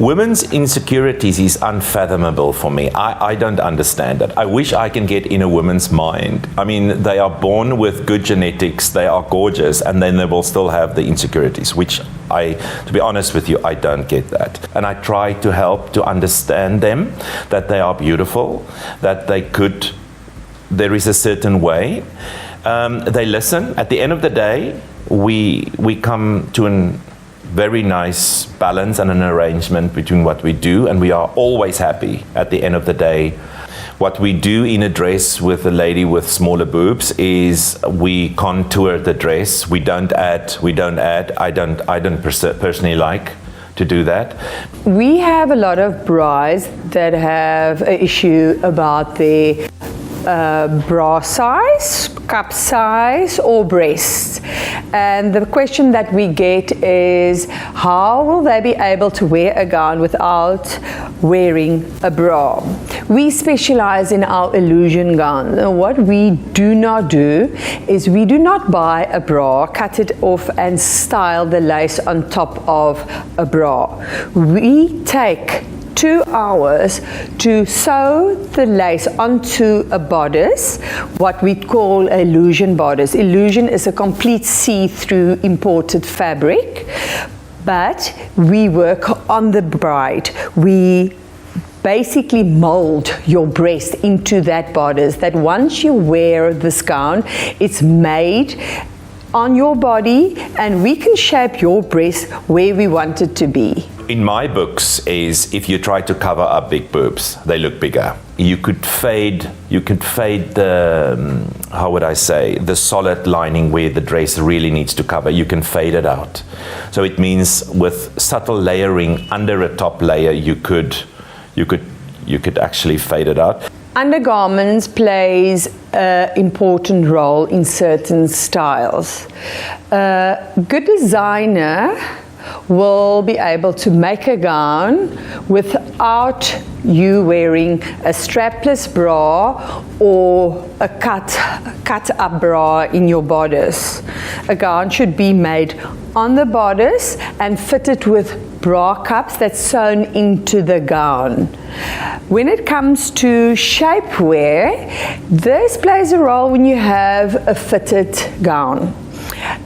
Women's insecurities is unfathomable for me. I don't understand it. I wish I can get in a woman's mind. I mean, they are born with good genetics, they are gorgeous, and then they will still have the insecurities, which to be honest with you, I don't get that. And I try to help to understand them, that they are beautiful, that there is a certain way. They listen. At the end of the day, we come to a very nice balance and an arrangement between what we do, and we are always happy at the end of the day. What we do in a dress with a lady with smaller boobs is we contour the dress. We don't add. I don't personally like to do that. We have a lot of brides that have an issue about their bra size, cup size, or breasts. And the question that we get is, how will they be able to wear a gown without wearing a bra? We specialize in our illusion gowns. What we do not do is we do not buy a bra, cut it off and style the lace on top of a bra. We take 2 hours to sew the lace onto a bodice, what we call illusion bodice. Illusion is a complete see-through imported fabric, but we work on the bride. We basically mold your breast into that bodice, that once you wear this gown, it's made on your body, and we can shape your breast where we want it to be. In my books is, if you try to cover up big boobs, they look bigger. You could fade the, how would I say, the solid lining where the dress really needs to cover. You can fade it out. So it means with subtle layering under a top layer, you could actually fade it out. Undergarments plays an important role in certain styles. A good designer will be able to make a gown without you wearing a strapless bra or a cut up bra in your bodice. A gown should be made on the bodice and fitted with bra cups that's sewn into the gown. When it comes to shapewear, this plays a role when you have a fitted gown.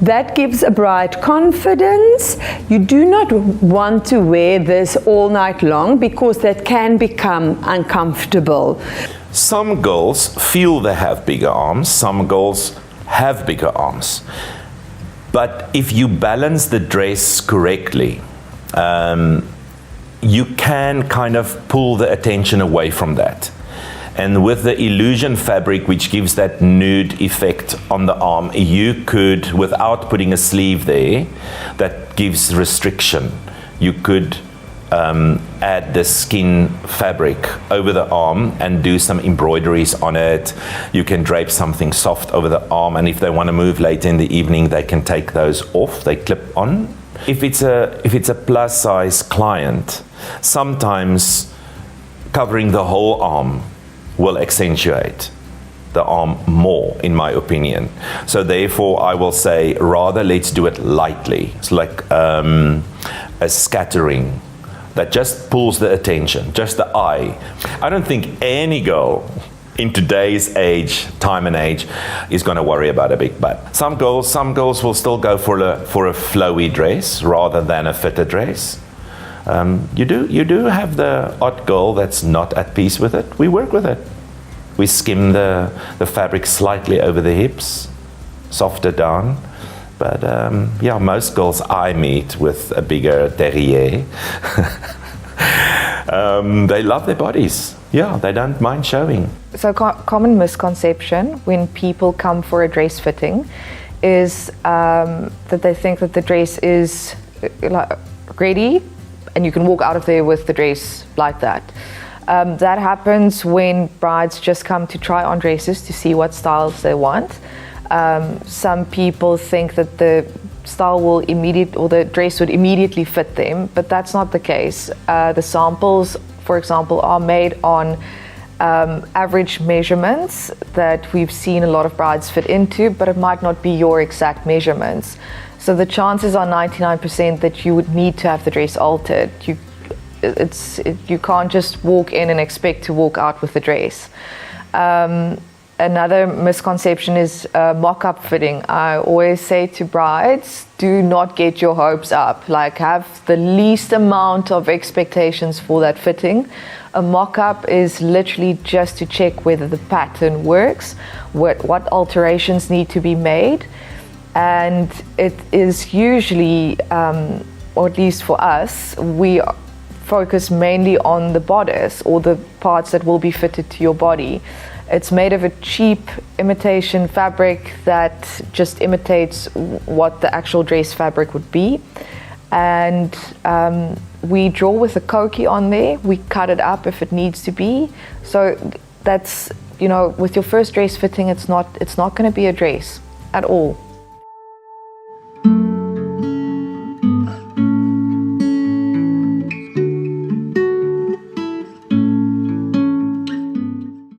That gives a bride confidence. You do not want to wear this all night long because that can become uncomfortable. Some girls feel they have bigger arms, some girls have bigger arms. But if you balance the dress correctly, you can kind of pull the attention away from that. And with the illusion fabric, which gives that nude effect on the arm, you could, without putting a sleeve there, that gives restriction, you could add the skin fabric over the arm and do some embroideries on it. You can drape something soft over the arm, and if they want to move later in the evening, they can take those off, they clip on. If it's a plus size client, sometimes covering the whole arm will accentuate the arm more, in my opinion. So therefore, I will say, rather let's do it lightly. It's like a scattering that just pulls the attention, just the eye. I don't think any girl in today's time and age, is going to worry about a big butt. Some girls will still go for a flowy dress rather than a fitted dress. You do have the odd girl that's not at peace with it. We work with it. We skim the fabric slightly over the hips, softer down. But yeah, most girls I meet with a bigger derriere, they love their bodies. Yeah, they don't mind showing. So common misconception when people come for a dress fitting is that they think that the dress is ready and you can walk out of there with the dress like that. That happens when brides just come to try on dresses to see what styles they want. Some people think that the style will the dress would immediately fit them, but that's not the case. The samples, for example, are made on average measurements that we've seen a lot of brides fit into, but it might not be your exact measurements. So the chances are 99% that you would need to have the dress altered. you can't just walk in and expect to walk out with the dress. Another misconception is mock-up fitting. I always say to brides, do not get your hopes up. Like, have the least amount of expectations for that fitting. A mock-up is literally just to check whether the pattern works, what alterations need to be made, and it is usually, or at least for us, we focus mainly on the bodice or the parts that will be fitted to your body. It's made of a cheap imitation fabric that just imitates what the actual dress fabric would be. And we draw with a koki on there. We cut it up if it needs to be. So that's, with your first dress fitting, it's not going to be a dress at all.